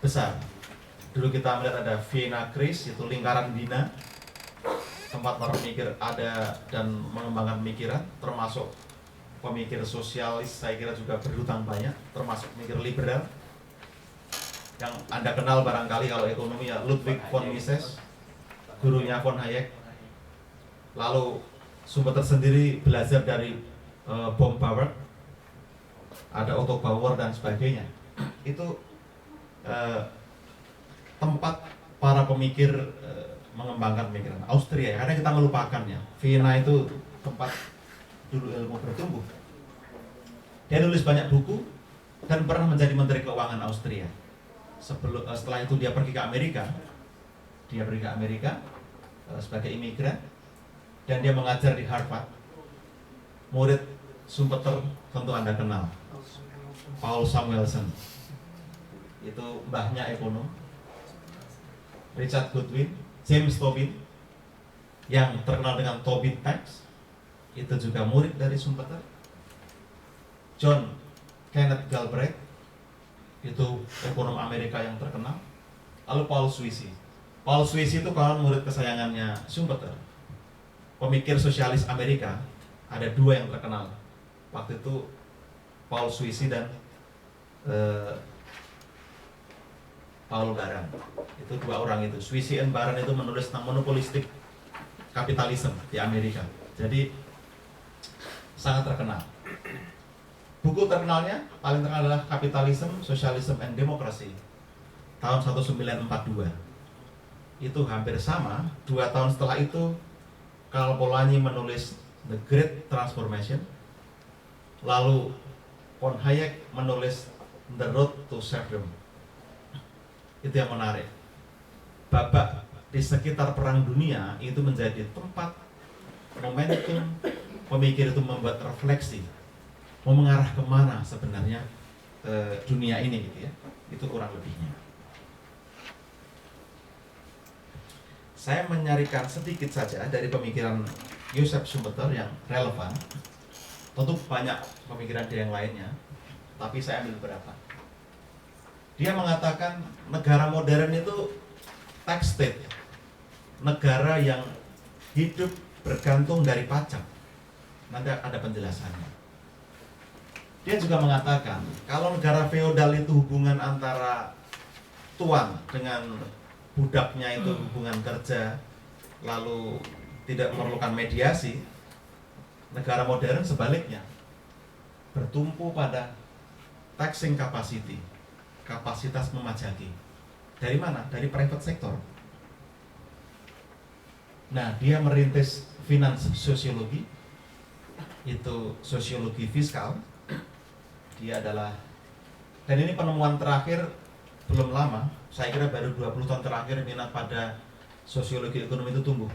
besar. Dulu kita melihat ada Vienna Kris, itu lingkaran bina, tempat para pemikir ada dan mengembangkan pemikiran, termasuk pemikir sosialis. Saya kira juga berhutang banyak, termasuk pemikir liberal. Yang Anda kenal barangkali kalau ekonomi ya Ludwig von Mises, gurunya von Hayek. Lalu Schumpeter sendiri belajar dari Baumgartner, ada Otto Bauer dan sebagainya. Itu tempat para pemikir mengembangkan pemikiran. Austria, karena kita melupakannya. Vienna itu tempat dulu ilmu bertumbuh. Dia nulis banyak buku dan pernah menjadi Menteri Keuangan Austria. Setelah itu dia pergi ke Amerika. Sebagai imigran, dan dia mengajar di Harvard. Murid Schumpeter tentu Anda kenal, Paul Samuelson. Itu mbahnya ekonom. Richard Goodwin, James Tobin, yang terkenal dengan Tobin Tax, itu juga murid dari Schumpeter. John Kenneth Galbraith, itu ekonom Amerika yang terkenal. Lalu Paul Sweezy. Paul Sweezy itu kawan murid kesayangannya Schumpeter. Pemikir sosialis Amerika, ada dua yang terkenal waktu itu, Paul Sweezy dan Paul Baran. Itu dua orang itu. Sweezy dan Baran itu menulis tentang monopolistik kapitalisme di Amerika. Jadi sangat terkenal. Buku terkenalnya paling terkenal adalah Capitalism, Socialism and Democracy tahun 1942. Itu hampir sama. 2 tahun setelah itu Karl Polanyi menulis The Great Transformation. Lalu von Hayek menulis The Road to Serfdom. Itu yang menarik. Babak di sekitar Perang Dunia itu menjadi tempat momentum pemikir itu membuat refleksi, mau mengarah kemana sebenarnya dunia ini gitu ya. Itu kurang lebihnya. Saya menyarikan sedikit saja dari pemikiran Joseph Schumpeter yang relevan. Tentu banyak pemikiran dari yang lainnya, tapi saya ambil beberapa. Dia mengatakan negara modern itu tax state, negara yang hidup bergantung dari pajak. Nanti ada penjelasannya. Dia juga mengatakan kalau negara feodal itu hubungan antara tuan dengan budaknya itu hubungan kerja, lalu tidak memerlukan mediasi. Negara modern sebaliknya, bertumpu pada taxing capacity, kapasitas memajaki. Dari mana? Dari private sector. Nah, dia merintis finance sosiologi, itu sosiologi fiskal. Dia adalah, dan ini penemuan terakhir belum lama, saya kira baru 20 tahun terakhir minat pada sosiologi ekonomi itu tumbuh.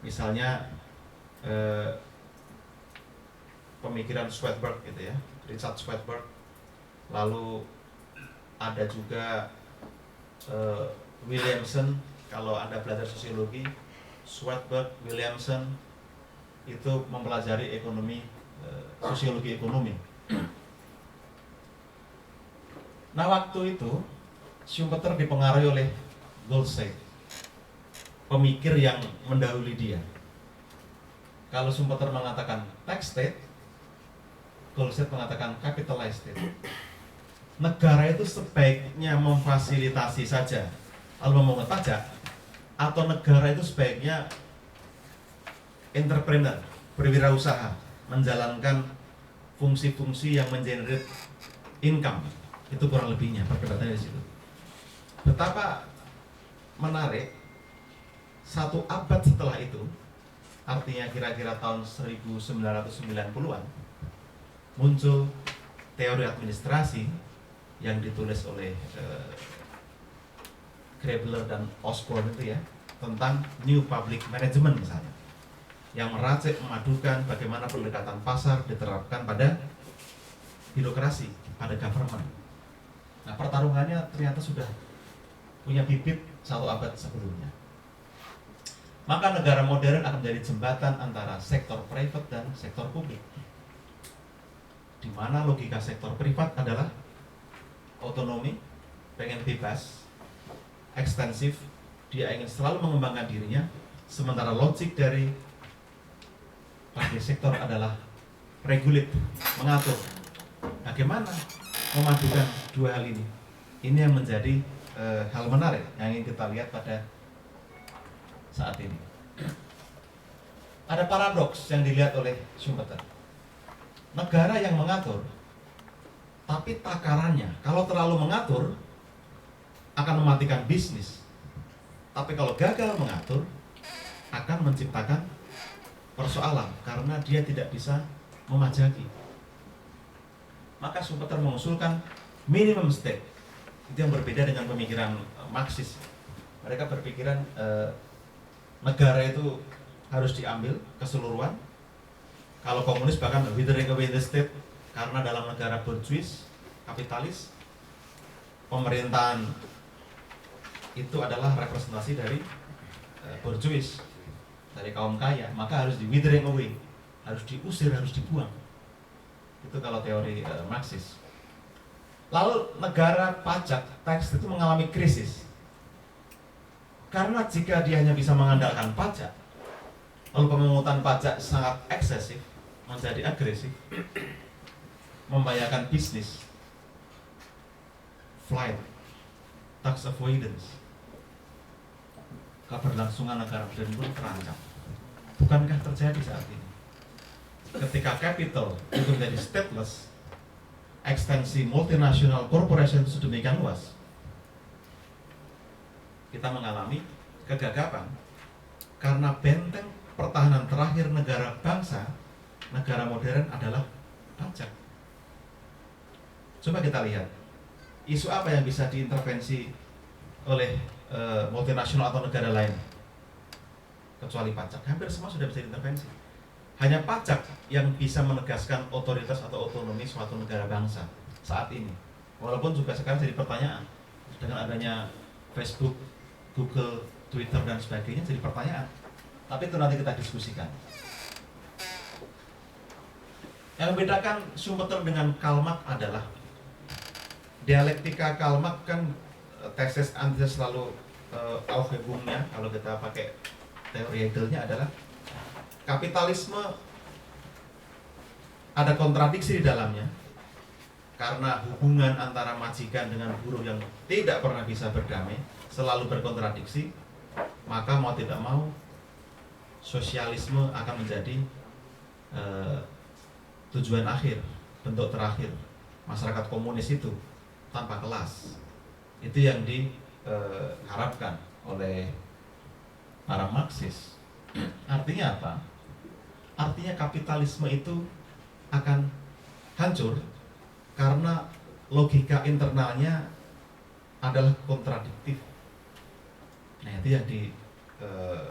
Misalnya pemikiran Swedenborg gitu ya, Richard Swedenborg. Lalu ada juga Williamson. Kalau Anda belajar sosiologi, Swedenborg, Williamson itu mempelajari ekonomi, sosiologi ekonomi. Nah, waktu itu Schumpeter dipengaruhi oleh Goldstein, pemikir yang mendahului dia. Kalau Schumpeter mengatakan tax state, Goldstein mengatakan capitalized state. Negara itu sebaiknya memfasilitasi saja lalu memungut pajak, atau negara itu sebaiknya entrepreneur, berwirausaha, menjalankan fungsi-fungsi yang mengenerate income. Itu kurang lebihnya perdebatannya di situ. Betapa menarik, 1 abad setelah itu, artinya kira-kira tahun 1990-an, muncul teori administrasi yang ditulis oleh Graeber dan Osborne itu ya, tentang New Public Management misalnya, yang meracik memadukan bagaimana pendekatan pasar diterapkan pada birokrasi, pada government. Nah, pertarungannya ternyata sudah punya bibit 1 abad sebelumnya. Maka negara modern akan menjadi jembatan antara sektor private dan sektor publik, di mana logika sektor privat adalah otonomi, pengen bebas, ekstensif, dia ingin selalu mengembangkan dirinya, sementara logik dari private sektor adalah regulate, mengatur. Bagaimana memadukan dua hal ini? Ini yang menjadi hal menarik yang ingin kita lihat pada saat ini. Ada paradoks yang dilihat oleh Schumpeter. Negara yang mengatur, tapi takarannya, kalau terlalu mengatur, akan mematikan bisnis. Tapi kalau gagal mengatur, akan menciptakan persoalan, karena dia tidak bisa memajaki. Maka Schumpeter mengusulkan minimum stake. Itu yang berbeda dengan pemikiran Marxis. Mereka berpikiran negara itu harus diambil keseluruhan. Kalau komunis bahkan withering away the state, karena dalam negara bourgeois, kapitalis, pemerintahan itu adalah representasi dari bourgeois, dari kaum kaya, maka harus di withering away, harus diusir, harus dibuang. Itu kalau teori Marxis. Lalu negara pajak, tax itu mengalami krisis. Karena jika dia hanya bisa mengandalkan pajak, lalu pemungutan pajak sangat eksesif, menjadi agresif, membahayakan bisnis, flight, tax avoidance, keberlangsungan negara dan pun terancam. Bukankah terjadi saat ini? Ketika capital itu menjadi stateless, ekstensi multinational corporation sedemikian luas, kita mengalami kegagapan karena benteng pertahanan terakhir negara bangsa, negara modern adalah pajak. Coba kita lihat isu apa yang bisa diintervensi oleh multinasional atau negara lain kecuali pajak. Hampir semua sudah bisa diintervensi. Hanya pajak yang bisa menegaskan otoritas atau otonomi suatu negara bangsa saat ini. Walaupun juga sekarang jadi pertanyaan dengan adanya Facebook, Google, Twitter dan sebagainya, jadi pertanyaan. Tapi itu nanti kita diskusikan. Yang membedakan Schumpeter dengan Karl Marx adalah dialektika. Karl Marx kan tesis antites selalu Aufhebungnya, kalau kita pakai teori Hegelnya adalah kapitalisme ada kontradiksi di dalamnya, karena hubungan antara majikan dengan buruh yang tidak pernah bisa berdamai, selalu berkontradiksi, maka mau tidak mau sosialisme akan menjadi tujuan akhir, bentuk terakhir. Masyarakat komunis itu tanpa kelas. Itu yang diharapkan oleh para Marxis. Artinya apa? Artinya kapitalisme itu akan hancur karena logika internalnya adalah kontradiktif. Nah, itu yang dipikirkan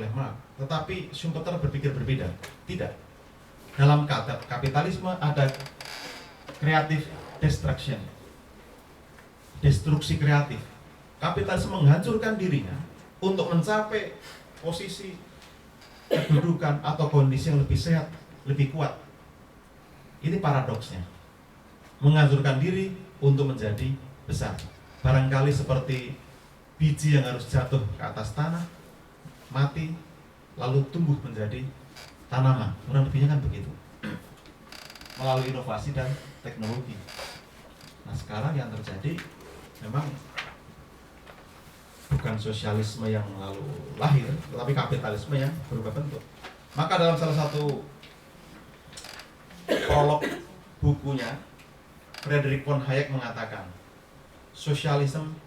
oleh Marx. Tetapi Schumpeter berpikir berbeda. Tidak. Dalam kata kapitalisme ada creative destruction, destruksi kreatif. Kapitalisme menghancurkan dirinya untuk mencapai posisi kedudukan atau kondisi yang lebih sehat, lebih kuat. Ini paradoksnya. Menghancurkan diri untuk menjadi besar. Barangkali seperti biji yang harus jatuh ke atas tanah, mati, lalu tumbuh menjadi tanaman. Kurang lebihnya kan begitu. Melalui inovasi dan teknologi. Nah, sekarang yang terjadi memang bukan sosialisme yang lalu lahir, tetapi kapitalisme yang berubah bentuk. Maka dalam salah satu prolog bukunya, Friedrich von Hayek mengatakan, socialism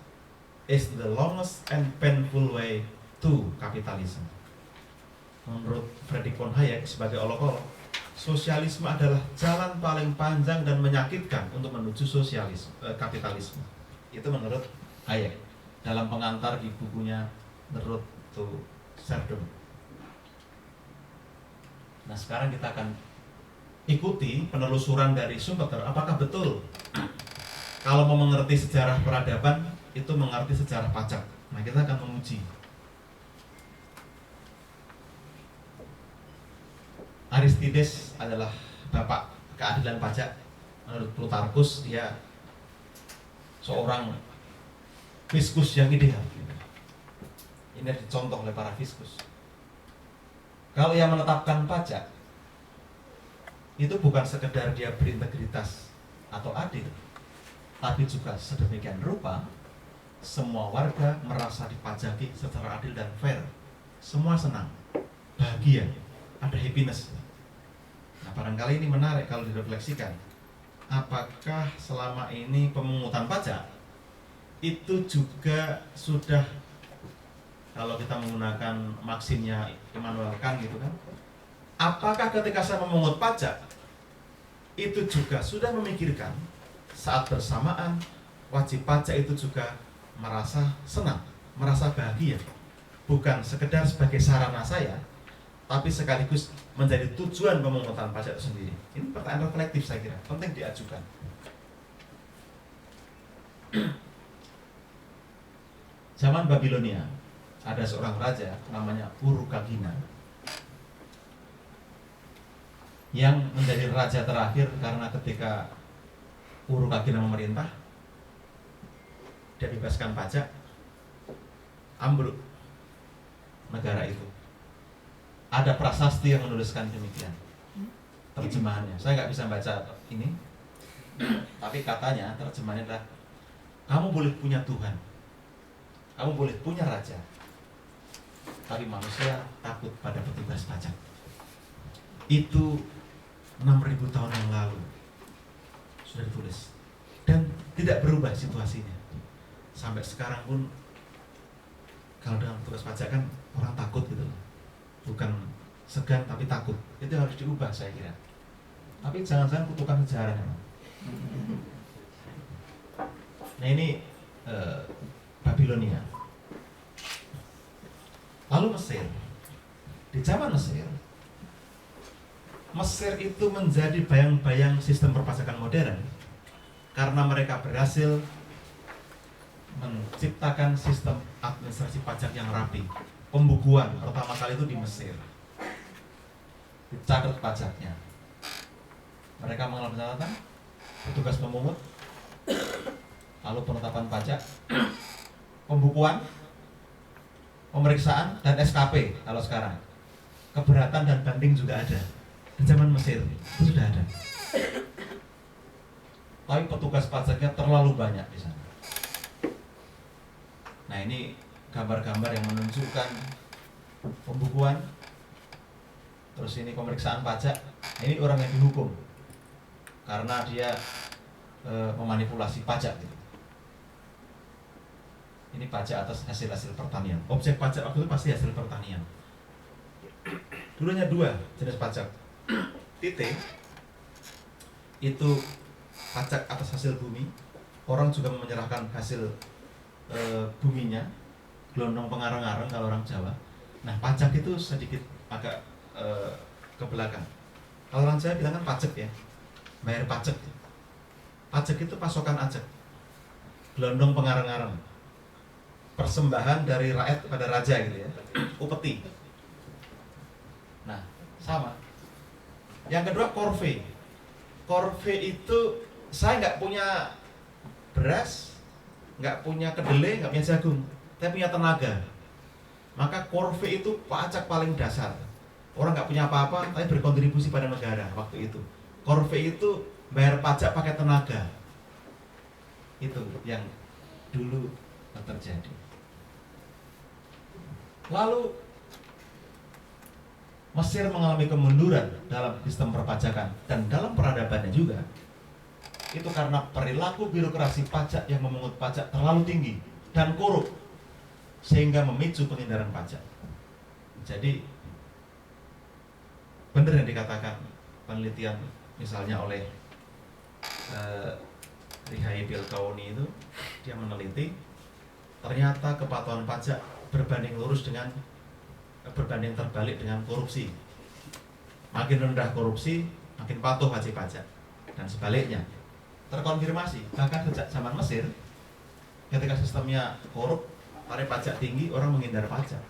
is the longest and painful way to capitalism. Menurut Friedrich von Hayek sebagai olok-olok, sosialisme adalah jalan paling panjang dan menyakitkan untuk menuju kapitalisme. Itu menurut Hayek dalam pengantar di bukunya The Road to Serfdom. Nah, sekarang kita akan ikuti penelusuran dari Schumpeter. Apakah betul kalau mau mengerti sejarah peradaban itu mengerti sejarah pajak? Nah, kita akan menguji. Aristides adalah bapak keadilan pajak. Menurut Plutarchus, dia seorang fiskus yang ideal. Ini dicontoh oleh para fiskus. Kalau yang menetapkan pajak itu bukan sekedar dia berintegritas atau adil, tapi juga sedemikian rupa semua warga merasa dipajaki secara adil dan fair. Semua senang, bahagia, ada happiness. Nah, barangkali ini menarik kalau direfleksikan. Apakah selama ini pemungutan pajak itu juga sudah, kalau kita menggunakan maksimnya Immanuel Kant gitu kan, apakah ketika saya memungut pajak itu juga sudah memikirkan saat bersamaan wajib pajak itu juga merasa senang, merasa bahagia, bukan sekedar sebagai sarana saya, tapi sekaligus menjadi tujuan pemungutan pajak itu sendiri. Ini pertanyaan reflektif, saya kira penting diajukan. Zaman Babilonia ada seorang raja namanya Urukagina yang menjadi raja terakhir karena ketika Urukagina memerintah, dia bebaskan pajak, ambruk negara itu. Ada prasasti yang menuliskan demikian terjemahannya. Saya nggak bisa baca ini, tapi katanya terjemahannya adalah, kamu boleh punya Tuhan, kamu boleh punya raja, tapi manusia takut pada petugas pajak. Itu 6.000 tahun yang lalu sudah ditulis dan tidak berubah situasinya sampai sekarang pun. Kalau dengan petugas pajak kan orang takut gitu loh, bukan segan tapi takut. Itu harus diubah, saya kira. Tapi jangan-jangan kutukan sejarah memang. Nah ini Babilonia. Lalu Mesir. Di zaman Mesir itu menjadi bayang-bayang sistem perpajakan modern karena mereka berhasil menciptakan sistem administrasi pajak yang rapi. Pembukuan pertama kali itu di Mesir, dicatat pajaknya. Mereka mengalami catatan, petugas pemungut, lalu penetapan pajak, pembukuan, pemeriksaan, dan SKP. Kalau sekarang keberatan dan banding juga ada. Di zaman Mesir itu sudah ada. Tapi petugas pajaknya terlalu banyak di sana. Nah ini gambar-gambar yang menunjukkan pembukuan, terus ini pemeriksaan pajak. Ini orang yang dihukum karena dia memanipulasi pajak gitu. Ini pajak atas hasil-hasil pertanian. Objek pajak waktu itu pasti hasil pertanian. Dulunya dua jenis pajak. Titik itu pajak atas hasil bumi. Orang juga menyerahkan hasil buminya, gelondong pengareng-areng kalau orang Jawa. Nah pajak itu sedikit agak ke belakang. Kalau orang Jawa bilang kan pajak ya, bayar pajak. Pajak itu pasokan ajak, gelondong pengareng-areng, persembahan dari rakyat kepada raja gitu ya, upeti. Nah sama. Yang kedua korve. Korve itu saya nggak punya beras, nggak punya kedelai, nggak punya jagung, tapi punya tenaga. Maka korve itu pajak paling dasar. Orang nggak punya apa-apa, tapi berkontribusi pada negara waktu itu. Korve itu bayar pajak pakai tenaga. Itu yang dulu terjadi. Lalu Mesir mengalami kemunduran dalam sistem perpajakan dan dalam peradabannya juga. Itu karena perilaku birokrasi pajak yang memungut pajak terlalu tinggi dan korup sehingga memicu penghindaran pajak. Jadi benar yang dikatakan penelitian misalnya oleh Rihai Bilkauni itu, dia meneliti ternyata kepatuhan pajak berbanding terbalik dengan korupsi. Makin rendah korupsi, makin patuh wajib pajak, dan sebaliknya. Terkonfirmasi bahkan sejak zaman Mesir, ketika sistemnya korup, tarif pajak tinggi, orang menghindar pajak.